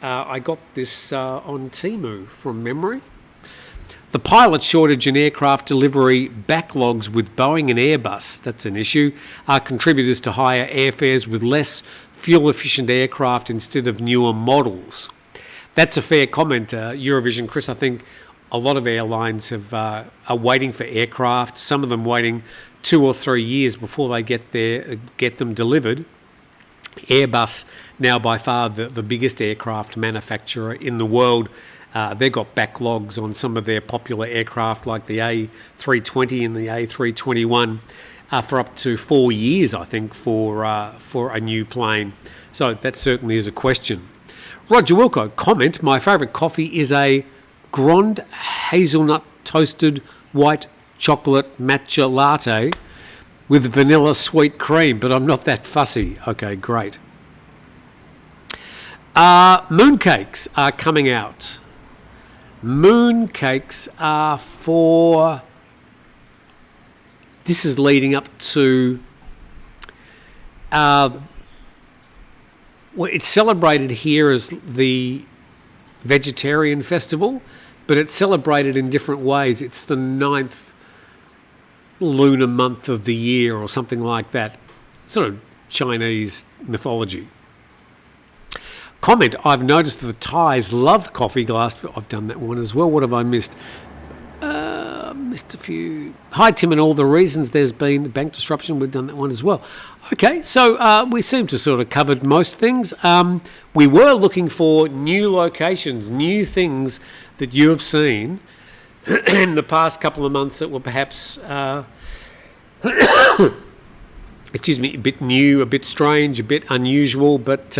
I got this on Temu from memory. The pilot shortage in aircraft delivery backlogs with Boeing and Airbus, that's an issue, are contributors to higher airfares with less fuel-efficient aircraft instead of newer models. That's a fair comment, Eurovision. Chris, I think a lot of airlines are waiting for aircraft, some of them waiting 2 or 3 years before they get them delivered. Airbus, now by far the biggest aircraft manufacturer in the world, they've got backlogs on some of their popular aircraft like the A320 and the A321 for up to 4 years, I think, for a new plane. So that certainly is a question. Roger Wilco, comment, my favourite coffee is a Grand hazelnut toasted white chocolate matcha latte with vanilla sweet cream, but I'm not that fussy. Okay, great. Mooncakes are coming out. Mooncakes are for... This is leading up to... well, it's celebrated here as the Vegetarian Festival, but it's celebrated in different ways. It's the 9th lunar month of the year or something like that. Sort of Chinese mythology. Comment, I've noticed that the Thais love coffee glass. I've done that one as well. What have I missed? Missed a few. Hi, Tim, and all the reasons there's been bank disruption. We've done that one as well. Okay, so we seem to sort of covered most things. We were looking for new locations, new things that you have seen in the past couple of months that were perhaps, excuse me, a bit new, a bit strange, a bit unusual, but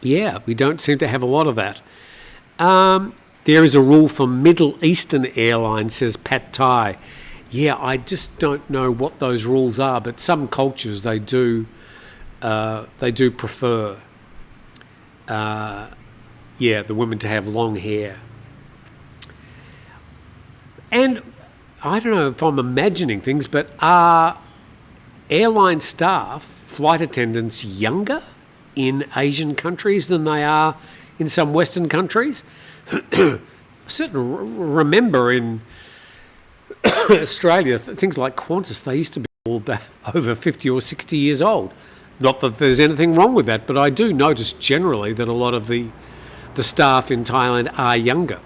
yeah, we don't seem to have a lot of that. There is a rule for Middle Eastern airlines, says Pat Thai. Yeah, I just don't know what those rules are, but some cultures they do prefer, the women to have long hair. And I don't know if I'm imagining things, but are airline staff, flight attendants, younger in Asian countries than they are in some Western countries? I certainly remember in Australia, things like Qantas, they used to be all about over 50 or 60 years old. Not that there's anything wrong with that, but I do notice generally that a lot of the staff in Thailand are younger.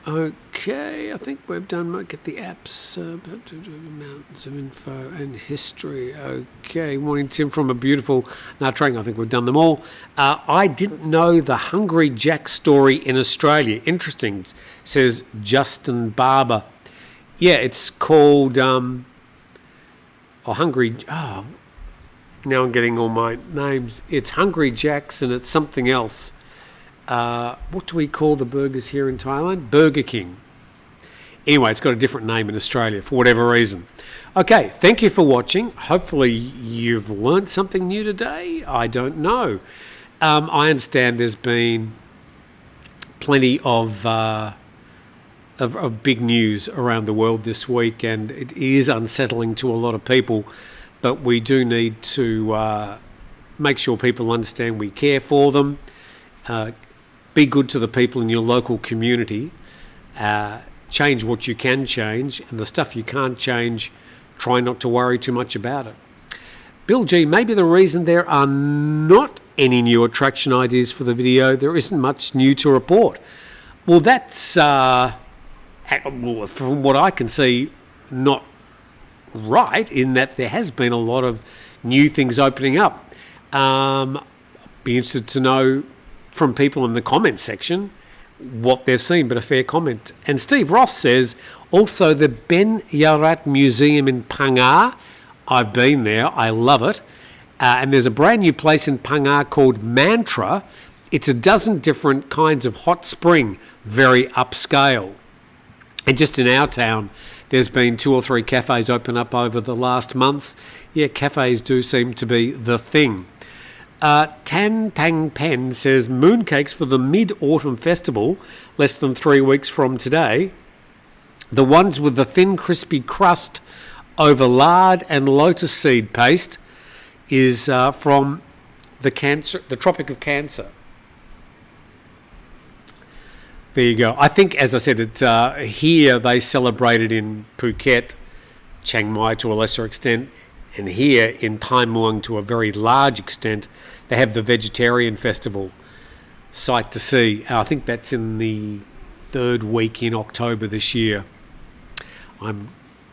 Okay, I think we've done, get the apps, mountains of info and history. Okay, morning Tim from a beautiful Natrang. I think we've done them all. I didn't know the Hungry Jack story in Australia. Interesting, says Justin Barber. Yeah, it's called, Hungry, now I'm getting all my names. It's Hungry Jacks and it's something else. What do we call the burgers here in Thailand? Burger King. Anyway, it's got a different name in Australia for whatever reason. Okay, thank you for watching. Hopefully you've learnt something new today. I don't know. I understand there's been plenty of big news around the world this week, and it is unsettling to a lot of people, but we do need to make sure people understand we care for them. Be good to the people in your local community. Change what you can change, and the stuff you can't change, try not to worry too much about it. Bill G, maybe the reason there are not any new attraction ideas for the video, there isn't much new to report. Well, that's, from what I can see, not right, in that there has been a lot of new things opening up. Be interested to know from people in the comments section what they've seen, but a fair comment. And Steve Ross says, also the Ben Yarat Museum in PHANG. I've been there, I love it. And there's a brand new place in PHANG called Mantra. It's a dozen different kinds of hot spring, very upscale. And just in our town, there's been 2 or 3 cafes open up over the last months. Yeah, cafes do seem to be the thing. Tan Tang Pen says, mooncakes for the Mid-Autumn Festival, less than 3 weeks from today. The ones with the thin, crispy crust over lard and lotus seed paste is from the Tropic of Cancer. There you go. I think, as I said, here they celebrate it in Phuket, Chiang Mai to a lesser extent, and here in Tai Muang to a very large extent, they have the Vegetarian Festival. Sight to see. I think that's in the 3rd week in October this year. I'm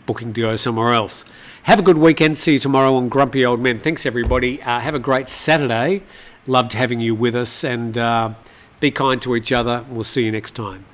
booking to go somewhere else. Have a good weekend. See you tomorrow on Grumpy Old Men. Thanks, everybody. Have a great Saturday. Loved having you with us, and be kind to each other. We'll see you next time.